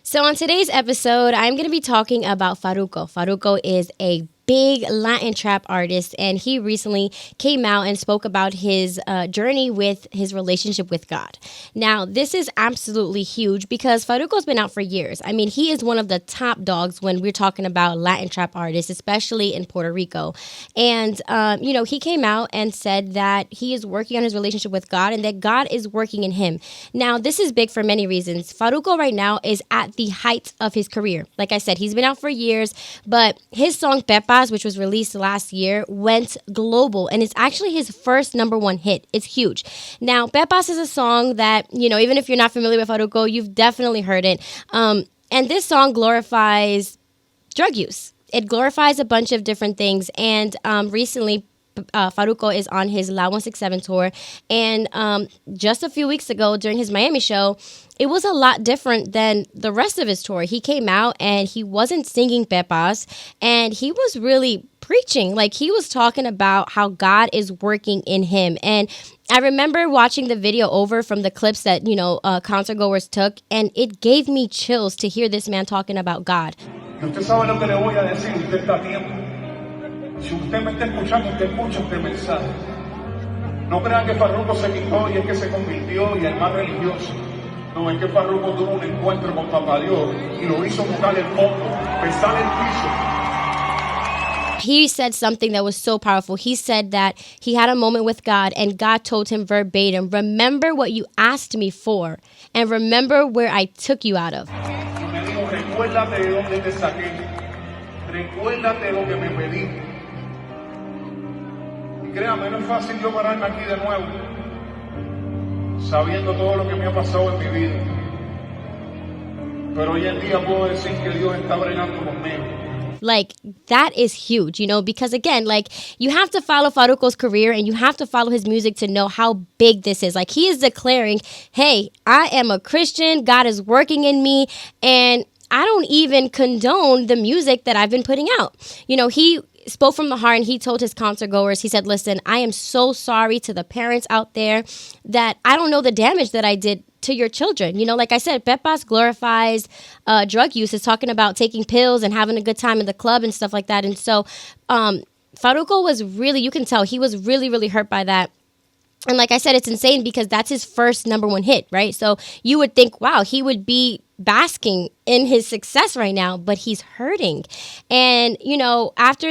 So on today's episode, I'm going to be talking about Farruko. Farruko is a big Latin trap artist, and he recently came out and spoke about his journey with his relationship with God. Now, this is absolutely huge because Farruko's been out for years. I mean, he is one of the top dogs when we're talking about Latin trap artists, especially in Puerto Rico. And, he came out and said that he is working on his relationship with God and that God is working in him. Now, this is big for many reasons. Farruko right now is at the height of his career. Like I said, he's been out for years, but his song Pepas, which was released last year, went global, and it's actually his first #1 hit. It's huge. Now, Pepas is a song that, even if you're not familiar with Farruko, you've definitely heard it. And this song glorifies drug use. It glorifies a bunch of different things, and recently, Farruko is on his La 167 tour, and just a few weeks ago during his Miami show, it was a lot different than the rest of his tour. He came out and he wasn't singing Pepas, and he was really preaching. Like, he was talking about how God is working in him. And I remember watching the video over from the clips that, concert goers took, and it gave me chills to hear this man talking about God. Si usted me está escuchando, usted escucha este mensaje. No crean que Farruko se quitó y es que se convirtió y es más religioso. No, es que Farruko tuvo un encuentro con Papá Dios y lo hizo tocar el fondo, besar el piso. He said something that was so powerful. He said that he had a moment with God and God told him verbatim, remember what you asked me for and remember where I took you out of. Y me dijo, recuérdate de dónde te saqué. Recuérdate lo que me pediste. Créame, no es fácil yo pararme aquí de nuevo, sabiendo todo lo que me ha pasado en mi vida. Pero hoy en día puedo decir que Dios está bregando conmigo. Like, that is huge, because again, like, you have to follow Farruko's career and you have to follow his music to know how big this is. Like, he is declaring, hey, I am a Christian, God is working in me, and I don't even condone the music that I've been putting out. He spoke from the heart, and he told his concert goers, he said, listen, I am so sorry to the parents out there that I don't know the damage that I did to your children. Like I said, Pepas glorifies drug use. It's talking about taking pills and having a good time in the club and stuff like that. And so Farruko was really, you can tell, he was really, really hurt by that. And like I said, it's insane because that's his first #1 hit, right? So you would think, wow, he would be basking in his success right now, but he's hurting. And, after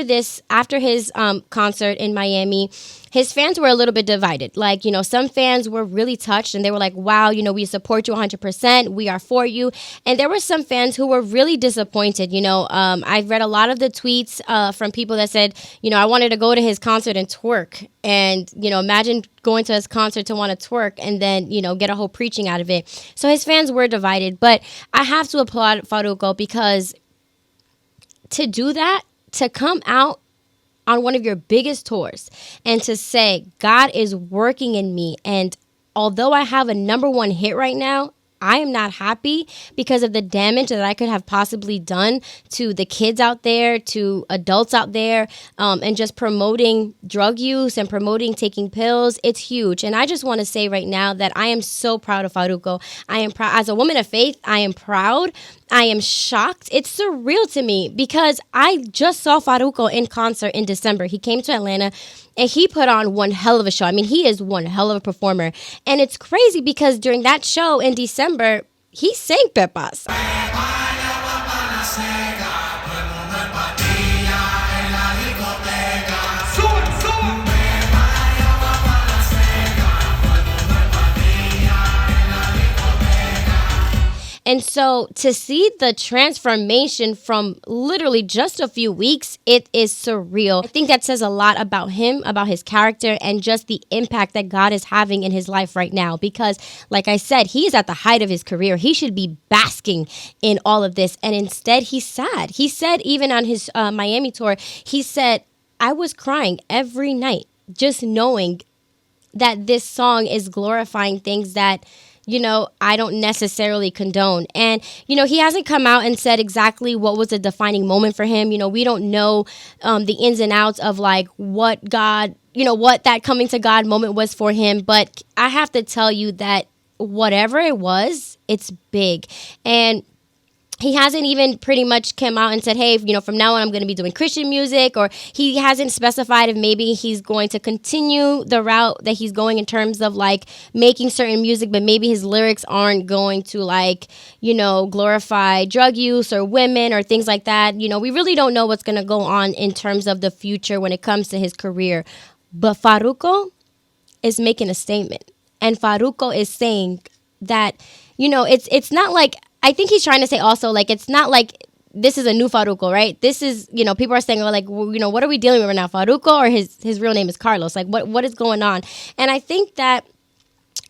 his concert in Miami, his fans were a little bit divided. Like, some fans were really touched and they were like, wow, we support you 100%. We are for you. And there were some fans who were really disappointed. I've read a lot of the tweets from people that said, I wanted to go to his concert and twerk. And, imagine going to his concert to want to twerk and then, get a whole preaching out of it. So his fans were divided. But I have to applaud Farruko because to do that, to come out on one of your biggest tours and to say, God is working in me. And although I have a #1 hit right now, I am not happy because of the damage that I could have possibly done to the kids out there, to adults out there, and just promoting drug use and promoting taking pills. It's huge. And I just want to say right now that I am so proud of Farruko. I am proud. As a woman of faith, I am proud. I am shocked. It's surreal to me because I just saw Farruko in concert in December. He came to Atlanta and he put on one hell of a show. I mean, he is one hell of a performer. And it's crazy because during that show in December, he sang Pepas. And so to see the transformation from literally just a few weeks, it is surreal. I think that says a lot about him, about his character, and just the impact that God is having in his life right now. Because, like I said, he is at the height of his career. He should be basking in all of this. And instead, he's sad. He said, even on his Miami tour, he said, I was crying every night just knowing that this song is glorifying things that I don't necessarily condone. And, he hasn't come out and said exactly what was the defining moment for him. We don't know the ins and outs of like what God, what that coming to God moment was for him. But I have to tell you that whatever it was, it's big. And he hasn't even pretty much come out and said, hey, from now on I'm going to be doing Christian music, or he hasn't specified if maybe he's going to continue the route that he's going in terms of like making certain music, but maybe his lyrics aren't going to like, glorify drug use or women or things like that. We really don't know what's going to go on in terms of the future when it comes to his career. But Farruko is making a statement. And Farruko is saying that, it's not like, I think he's trying to say also, like, it's not like this is a new Farruko, right? This is, people are saying, what are we dealing with right now, Farruko, or his real name is Carlos? Like, what is going on? And I think that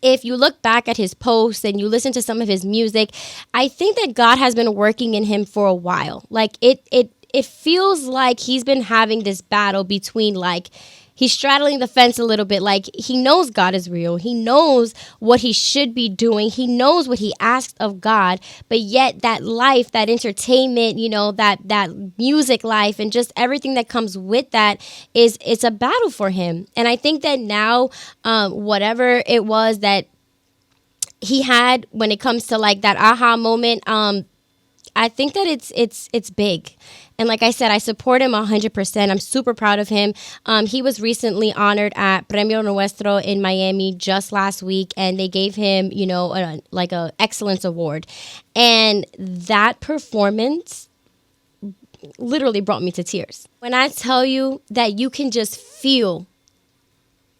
if you look back at his posts and you listen to some of his music, I think that God has been working in him for a while. Like, it feels like he's been having this battle between, like, he's straddling the fence a little bit. Like, he knows God is real. He knows what he should be doing. He knows what he asked of God. But yet that life, that entertainment, that music life and just everything that comes with that it's a battle for him. And I think that now, whatever it was that he had when it comes to like that aha moment, I think that it's big. And like I said, I support him 100%. I'm super proud of him. He was recently honored at Premios Juventud in Miami just last week, and they gave him, like a excellence award. And that performance literally brought me to tears. When I tell you that you can just feel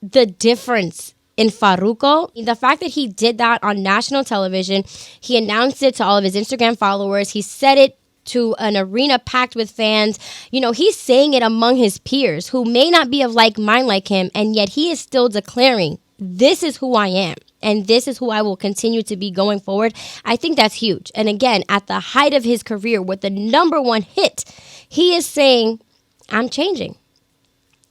the difference in Farruko, the fact that he did that on national television, he announced it to all of his Instagram followers, he said it to an arena packed with fans. He's saying it among his peers who may not be of like mind like him, and yet he is still declaring, this is who I am, and this is who I will continue to be going forward. I think that's huge. And again, at the height of his career with the #1 hit, he is saying, I'm changing.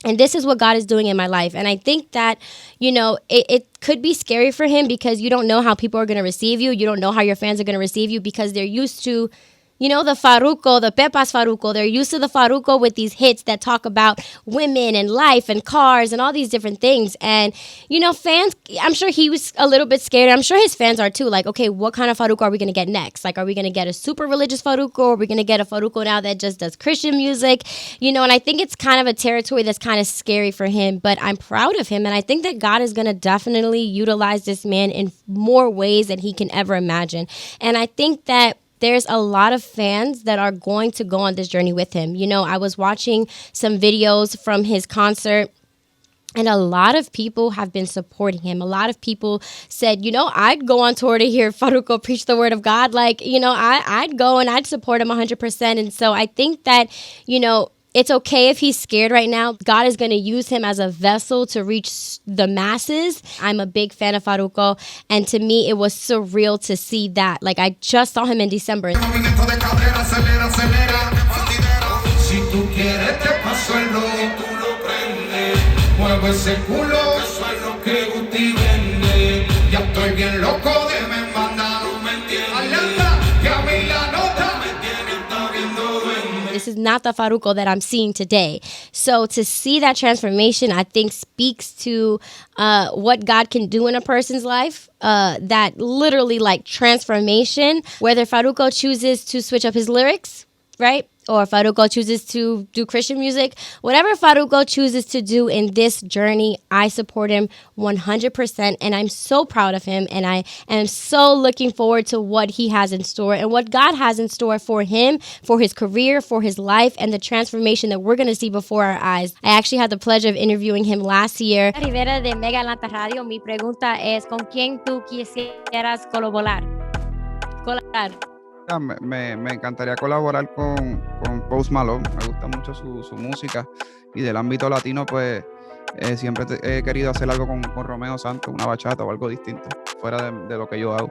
And this is what God is doing in my life. And I think that, it could be scary for him because you don't know how people are going to receive you. You don't know how your fans are going to receive you because they're used to, the Farruko, the Pepas Farruko. They're used to the Farruko with these hits that talk about women and life and cars and all these different things. And, fans, I'm sure he was a little bit scared. I'm sure his fans are too. Like, okay, what kind of Farruko are we going to get next? Like, are we going to get a super religious Farruko? Or are we going to get a Farruko now that just does Christian music? And I think it's kind of a territory that's kind of scary for him. But I'm proud of him. And I think that God is going to definitely utilize this man in more ways than he can ever imagine. And I think that there's a lot of fans that are going to go on this journey with him. I was watching some videos from his concert, and a lot of people have been supporting him. A lot of people said, I'd go on tour to hear Farruko preach the word of God. Like, I'd go and I'd support him 100%. And so I think that, it's okay if he's scared right now. God is going to use him as a vessel to reach the masses. I'm a big fan of Farruko, and to me, it was surreal to see that. Like, I just saw him in December. This is not the Farruko that I'm seeing today. So to see that transformation, I think speaks to what God can do in a person's life. That literally like transformation, whether Farruko chooses to switch up his lyrics, right? Or Farruko chooses to do Christian music. Whatever Farruko chooses to do in this journey, I support him 100%. And I'm so proud of him. And I am so looking forward to what he has in store and what God has in store for him, for his career, for his life, and the transformation that we're going to see before our eyes. I actually had the pleasure of interviewing him last year. Rivera de Mega Atlanta Radio, mi pregunta es, ¿con quién tú quisieras colaborar? Me encantaría colaborar con Post Malone. Me gusta mucho su música, y del ámbito latino pues siempre he querido hacer algo con Romeo, Santos, una bachata o algo distinto fuera de lo que yo hago.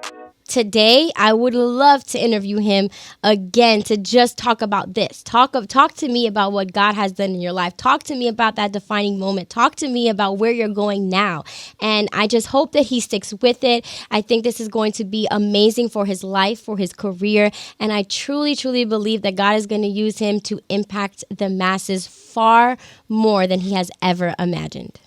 Today, I would love to interview him again to just talk about this. Talk to me about what God has done in your life. Talk to me about that defining moment. Talk to me about where you're going now. And I just hope that he sticks with it. I think this is going to be amazing for his life, for his career. And I truly, truly believe that God is going to use him to impact the masses far more than he has ever imagined.